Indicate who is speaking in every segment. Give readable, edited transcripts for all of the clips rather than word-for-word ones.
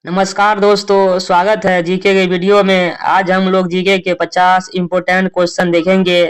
Speaker 1: नमस्कार दोस्तों, स्वागत है जीके के वीडियो में। आज हम लोग जीके के 50 इम्पोर्टेंट क्वेश्चन देखेंगे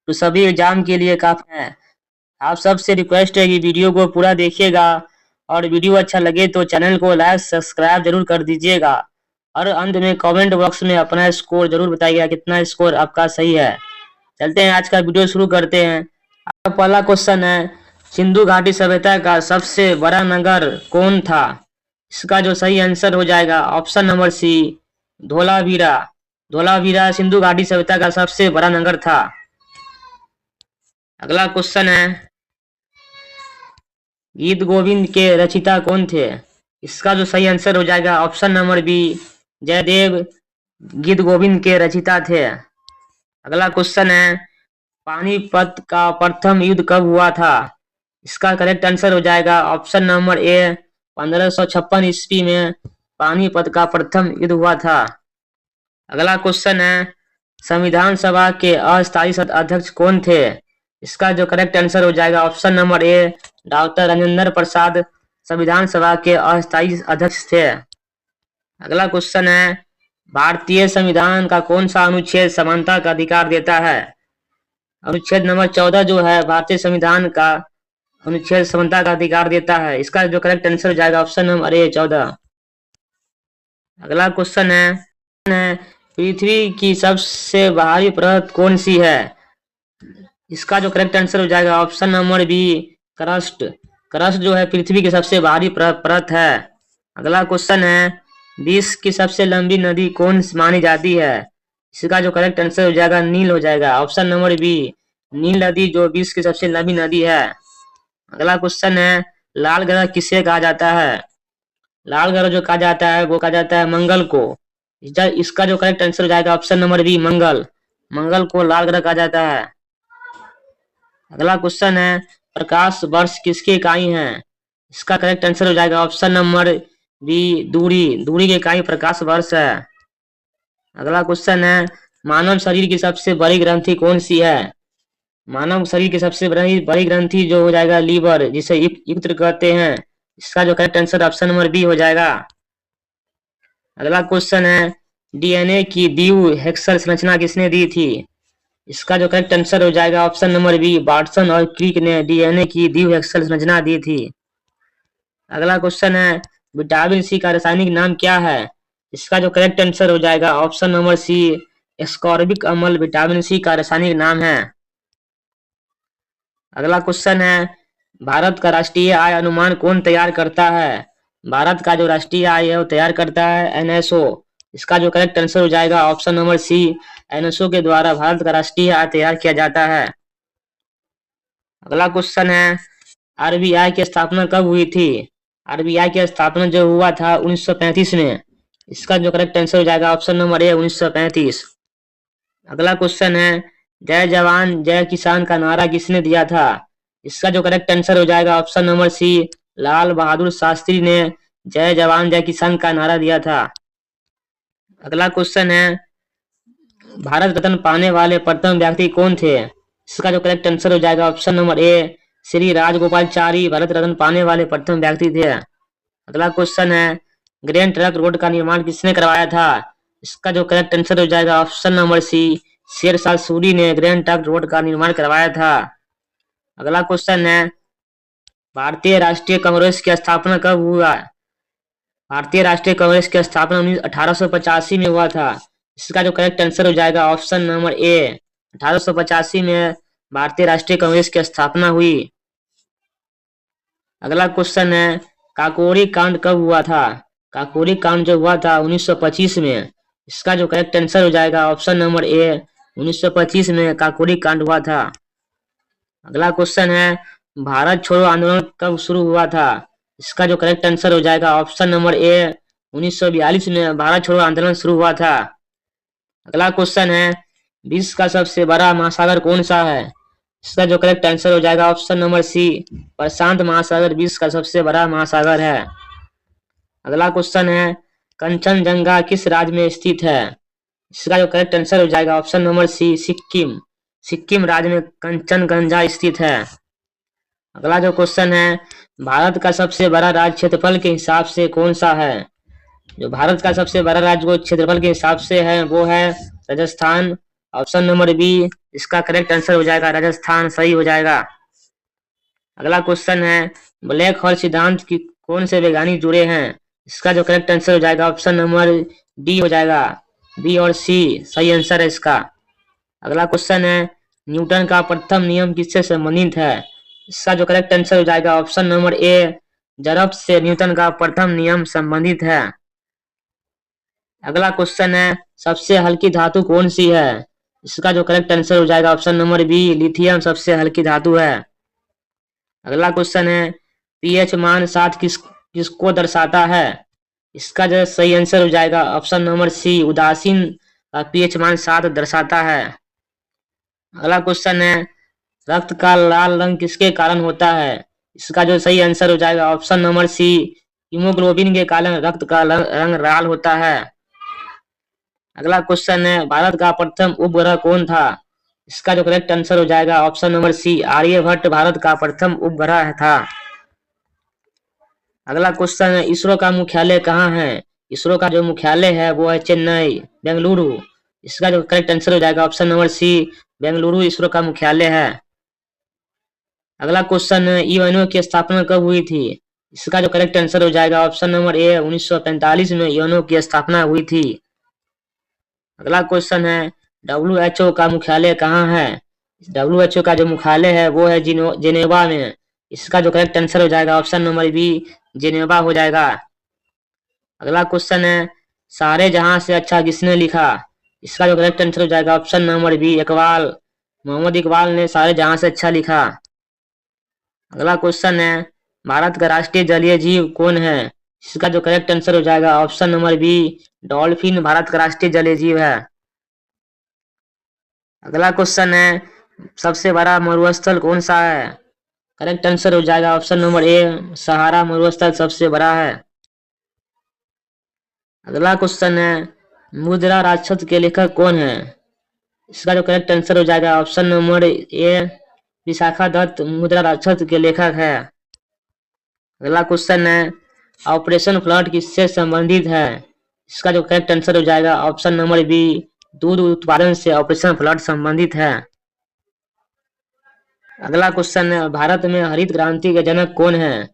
Speaker 1: जो सभी एग्जाम के लिए काफी हैं। आप सबसे रिक्वेस्ट है कि वीडियो को पूरा देखिएगा और वीडियो अच्छा लगे तो चैनल को लाइक सब्सक्राइब जरूर कर दीजिएगा। और अंत में कमेंट बॉक्स में अपना स्कोर जरूर बताइएगा कितना स्कोर आपका सही है। चलते हैं, आज का वीडियो शुरू करते हैं। आपका पहला क्वेश्चन है, सिंधु घाटी सभ्यता का सबसे बड़ा नगर कौन था? इसका जो सही आंसर हो जाएगा option number C, Dholavira. Dholavira Sindhu घाटी सभ्यता का सबसे बड़ा नगर था। अगला क्वेश्चन है, गीत गोविंद के रचयिता कौन थे? इसका जो सही आंसर हो जाएगा ऑप्शन नंबर बी, जयदेव गीत गोविंद के रचयिता थे। अगला क्वेश्चन है, पानीपत का प्रथम युद्ध कब हुआ था? इसका करेक्ट आंसर हो जाएगा ऑप्शन नंबर ए, 1556 ईस्वी में पानीपत का प्रथम युद्ध हुआ था। अगला क्वेश्चन है, संविधान सभा के अस्थायी अध्यक्ष कौन थे? इसका जो करेक्ट आंसर हो जाएगा option number A, doctor Rajendra Prasad संविधान सभा के अस्थायी अध्यक्ष थे। अगला क्वेश्चन है, भारतीय संविधान का कौन सा अनुच्छेद समानता का अधिकार देता है? अनुच्छेद नंबर 14 जो है भारतीय संविधान का अनुच्छेद समानता का अधिकार देता है। इसका जो करेक्ट आंसर हो जाएगा ऑप्शन नंबर ए, 14। अगला क्वेश्चन है, पृथ्वी की सबसे बाहरी परत कौन सी है? इसका जो करेक्ट आंसर हो जाएगा option number B, crust. Crust जो है पृथ्वी की सबसे बाहरी परत है। अगला क्वेश्चन है, विश्व की सबसे लंबी नदी कौन मानी जाती है? इसका जो करेक्ट आंसर हो जाएगा नील हो जाएगा, ऑप्शन नंबर बी, नील नदी जो विश्व की सबसे लंबी नदी है। अगला क्वेश्चन है, लाल ग्रह किसे कहा जाता है? लाल ग्रह जो कहा जाता है वो कहा जाता है मंगल को। इसका जो करेक्ट आंसर हो जाएगा ऑप्शन नंबर बी, मंगल। मंगल को लाल ग्रह कहा जाता है। अगला क्वेश्चन है, प्रकाश वर्ष किसकी इकाई है? इसका करेक्ट आंसर हो जाएगा ऑप्शन नंबर बी, दूरी। दूरी की इकाई प्रकाश वर्ष है। अगला क्वेश्चन है, मानव शरीर की सबसे बड़ी ग्रंथि कौन सी है? मानव शरीर की सबसे बड़ी ग्रंथि जो हो जाएगा लीवर, जिसे युक्त कहते हैं। इसका जो correct answer option number B हो जाएगा। अगला क्वेश्चन है, डीएनए की द्वितीय हेक्सल संरचना किसने दी थी? इसका जो करेक्ट आंसर हो जाएगा ऑप्शन नंबर बी, वाटसन और क्रिक ने डीएनए की द्वितीय हेक्सल संरचना दी थी। अगला क्वेश्चन है, विटामिन सी का रासायनिक नाम क्या है? इसका जो करेक्ट आंसर हो जाएगा ऑप्शन नंबर सी, एस्कॉर्बिक अम्ल विटामिन सी का रासायनिक नाम है। अगला क्वेश्चन है, भारत का राष्ट्रीय आय अनुमान कौन तैयार करता है? भारत का जो राष्ट्रीय आय है वो तैयार करता है एनएसओ। इसका जो करेक्ट आंसर हो जाएगा ऑप्शन नंबर सी, एनएसओ के द्वारा भारत का राष्ट्रीय आय तैयार किया जाता है। अगला क्वेश्चन है, आरबीआई की स्थापना कब हुई थी? आरबीआई की स्थापना जो हुआ था 1935 में। इसका जो करेक्ट आंसर हो जाएगा ऑप्शन नंबर ए, 1935। अगला क्वेश्चन है, जय जवान जय किसान का नारा किसने दिया था? इसका जो करेक्ट आंसर हो जाएगा ऑप्शन नंबर सी, लाल बहादुर शास्त्री ने जय जवान जय किसान का नारा दिया था। अगला क्वेश्चन है, भारत रत्न पाने वाले प्रथम व्यक्ति कौन थे? इसका जो करेक्ट आंसर हो जाएगा option number A, Shri Rajagopalachari Bharat Ratna पाने वाले प्रथम व्यक्ति थे। अगला क्वेश्चन है, ग्रैंड ट्रंक रोड का निर्माण किसने करवाया था? इसका जो करेक्ट आंसर हो जाएगा option number C, Shershah Suri ने ग्रैंड ट्रंक रोड का निर्माण करवाया था। अगला क्वेश्चन है, भारतीय राष्ट्रीय कांग्रेस की स्थापना कब हुआ? भारतीय राष्ट्रीय कांग्रेस की स्थापना 1885 में हुआ था। इसका जो करेक्ट आंसर हो जाएगा ऑप्शन नंबर ए, 1885 में भारतीय राष्ट्रीय कांग्रेस की स्थापना हुई। अगला क्वेश्चन है, काकोरी कांड कब हुआ था? काकोरी कांड जो हुआ था 1925 में। इसका जो करेक्ट आंसर हो जाएगा ऑप्शन नंबर ए, 1925 में काकोरी कांड हुआ था। अगला क्वेश्चन है, भारत छोड़ो आंदोलन कब शुरू हुआ था? इसका जो करेक्ट आंसर हो जाएगा ऑप्शन नंबर ए, 1942 में भारत छोड़ो आंदोलन शुरू हुआ था। अगला क्वेश्चन है, विश्व का सबसे बड़ा महासागर कौन सा है? इसका जो करेक्ट आंसर हो जाएगा ऑप्शन नंबर सी, प्रशांत महासागर विश्व का सबसे बड़ा महासागर है। अगला क्वेश्चन है, कंचनजंगा किस राज्य में स्थित है? इसका जो करेक्ट आंसर हो जाएगा option number C, Sikkim. Sikkim राज्य में कंचनजंगा स्थित है। अगला जो क्वेश्चन है, भारत का सबसे बड़ा राज्य क्षेत्रफल के हिसाब से कौन सा है? जो भारत का सबसे बड़ा राज्य वो क्षेत्रफल के हिसाब से है वो है राजस्थान। ऑप्शन नंबर बी, इसका करेक्ट आंसर हो जाएगा राजस्थान, सही हो जाएगा। अगला क्वेश्चन है ब्लैक होल सिद्धांत की कौन से वैज्ञानिक जुड़े हैं? इसका जो करेक्ट आंसर हो जाएगा ऑप्शन नंबर डी हो जाएगा, बी और सी सही आंसर है इसका। अगला क्वेश्चन है न्यूटन का प्रथम नियम किससे संबंधित है? इसका जो करेक्ट आंसर हो जाएगा ऑप्शन नंबर ए, जड़त्व से न्यूटन का प्रथम नियम संबंधित है। अगला क्वेश्चन है सबसे हल्की धातु कौन सी है? इसका जो करेक्ट आंसर हो जाएगा ऑप्शन नंबर बी, लिथियम सबसे हल्की धातु है। अगला क्वेश्चन है पीएच मान 7 किसको दर्शाता है? इसका जो सही आंसर हो जाएगा ऑप्शन नंबर सी, उदासीन का पीएच मान 7 दर्शाता है। अगला क्वेश्चन है रक्त का लाल रंग किसके कारण होता है? इसका जो सही आंसर हो जाएगा ऑप्शन नंबर सी, हीमोग्लोबिन के कारण रक्त का रंग लाल होता है। अगला क्वेश्चन है भारत का प्रथम उपग्रह कौन था? इसका जो करेक्ट आंसर हो जाएगा option number C, Aryabhata Bharat का प्रथम उपग्रह था। अगला क्वेश्चन है इसरो का मुख्यालय कहाँ है? इसरो का जो मुख्यालय है वो है चेन्नई, बेंगलुरु। इसका जो करेक्ट आंसर हो जाएगा option number C, Bengaluru ISRO का मुख्यालय है। अगला क्वेश्चन है यूएनओ की स्थापना कब हुई थी? इसका जो करेक्ट आंसर हो जाएगा ऑप्शन नंबर ए, 1945 में यूएनओ की स्थापना हुई थी। अगला क्वेश्चन है डब्ल्यूएचओ का मुख्यालय कहाँ है? डब्ल्यूएचओ का जो मुख्यालय है वो है जिनेवा में। इसका जो करेक्ट आंसर हो जाएगा ऑप्शन नंबर बी, जिनेवा हो जाएगा। अगला क्वेश्चन है सारे जहां से अच्छा किसने लिखा? इसका जो करेक्ट आंसर हो जाएगा option number B, Iqbal, Mohammad Iqbal ने सारे जहां से अच्छा लिखा। अगला क्वेश्चन है भारत का राष्ट्रीय जलीय जीव कौन है? इसका जो करेक्ट आंसर हो जाएगा option number B, dolphin Bharat का राष्ट्रीय जलीय जीव है। अगला क्वेश्चन है सबसे बड़ा मरुस्थल कौन सा है? करेक्ट आंसर हो जाएगा ऑप्शन नंबर ए, सहारा मरुस्थल सबसे बड़ा है। अगला क्वेश्चन है मुद्रा राक्षस के लेखक कौन है? इसका जो करेक्ट आंसर हो जाएगा option number A, Vishakhadatta Mudrarakshasa के लेखक है। अगला क्वेश्चन है ऑपरेशन फ्लड किससे संबंधित है? इसका जो करेक्ट आंसर हो जाएगा ऑप्शन नंबर बी, दूध उत्पादन से ऑपरेशन फ्लड संबंधित है। अगला क्वेश्चन है भारत में हरित क्रांति के जनक कौन है?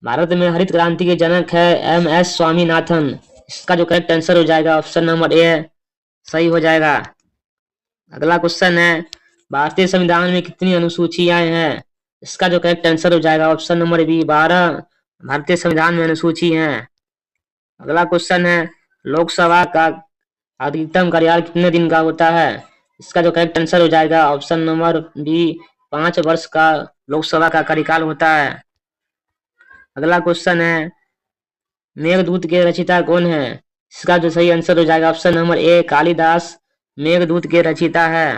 Speaker 1: भारत में हरित क्रांति के जनक है एम.एस. स्वामीनाथन। इसका जो करेक्ट आंसर हो जाएगा ऑप्शन नंबर ए, सही हो जाएगा। अगला क्वेश्चन है भारतीय संविधान में कितनी अनुसूचियां हैं? इसका जो करेक्ट आंसर हो जाएगा ऑप्शन नंबर बी, 12 भारतीय संविधान में अनुसूची हैं। अगला क्वेश्चन है लोकसभा का अधिकतम कार्यकाल कितने दिन का होता है? इसका जो करेक्ट आंसर हो जाएगा ऑप्शन नंबर बी, 5 वर्ष का लोकसभा का कार्यकाल होता है। अगला क्वेश्चन है मेघदूत के रचयिता कौन है? इसका जो सही आंसर हो जाएगा ऑप्शन नंबर ए, कालिदास मेघदूत के रचयिता है।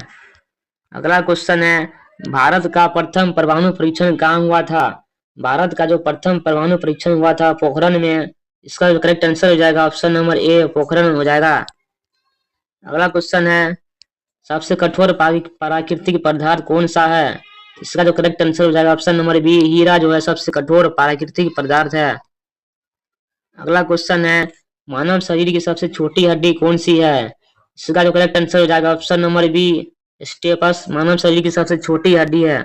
Speaker 1: अगला क्वेश्चन है भारत का प्रथम परमाणु परीक्षण कहाँ हुआ था? भारत का जो प्रथम परमाणु परीक्षण हुआ था पोखरण में। इसका जो करेक्ट आंसर हो जाएगा ऑप्शन नंबर ए, पोखरण हो जाएगा। अगला क्वेश्चन है सबसे कठोर प्राकृतिक पदार्थ कौन सा है? इसका जो करेक्ट आंसर हो जाएगा ऑप्शन नंबर बी, हीरा जो है सबसे कठोर प्राकृतिक पदार्थ है। अगला क्वेश्चन है मानव शरीर की सबसे छोटी हड्डी कौन सी है? इसका जो करेक्ट आंसर हो जाएगा ऑप्शन नंबर बी, स्टेपस मानव शरीर की सबसे छोटी हड्डी है।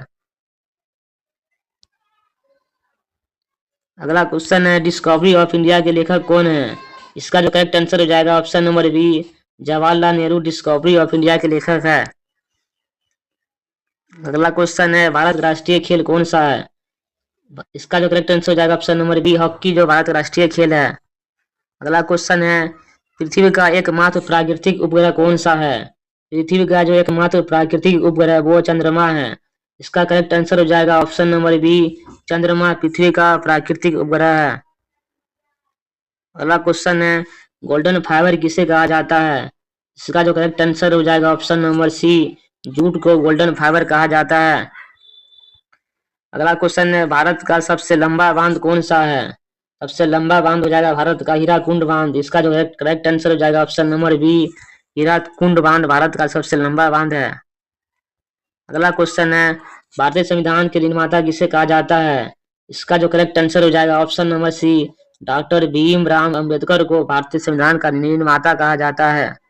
Speaker 1: अगला क्वेश्चन है डिस्कवरी ऑफ इंडिया के लेखक कौन है? इसका जो करेक्ट आंसर हो जाएगा option number B, Jawaharlal Nehru discovery of India के लेखक है। अगला क्वेश्चन है भारत राष्ट्रीय खेल कौन सा है? इसका जो करेक्ट आंसर हो जाएगा ऑप्शन नंबर बी, हॉकी जो भारत राष्ट्रीय खेल है। अगला क्वेश्चन है पृथ्वी का एकमात्र प्राकृतिक उपग्रह कौन सा है? पृथ्वी का जो एकमात्र प्राकृतिक उपग्रह वो चंद्रमा है। इसका करेक्ट आंसर हो जाएगा ऑप्शन नंबर बी, चंद्रमा पृथ्वी का प्राकृतिक उपग्रह है। अगला क्वेश्चन है गोल्डन फाइबर किसे कहा जाता है? इसका जो करेक्ट आंसर हो जाएगा ऑप्शन नंबर सी, जूट को गोल्डन फाइबर कहा जाता है। अगला क्वेश्चन है भारत का सबसे लंबा बांध कौन सा है? सबसे लंबा बांध हो जाएगा भारत का हीराकुंड बांध। इसका जो करेक्ट आंसर हो जाएगा ऑप्शन नंबर बी, हीराकुंड बांध भारत का सबसे लंबा बांध है। अगला क्वेश्चन है भारतीय संविधान के निर्माता किसे कहा जाता है? इसका जो करेक्ट आंसर हो जाएगा option number C, doctor Bhimrao Ambedkar को भारतीय संविधान का निर्माता कहा जाता है।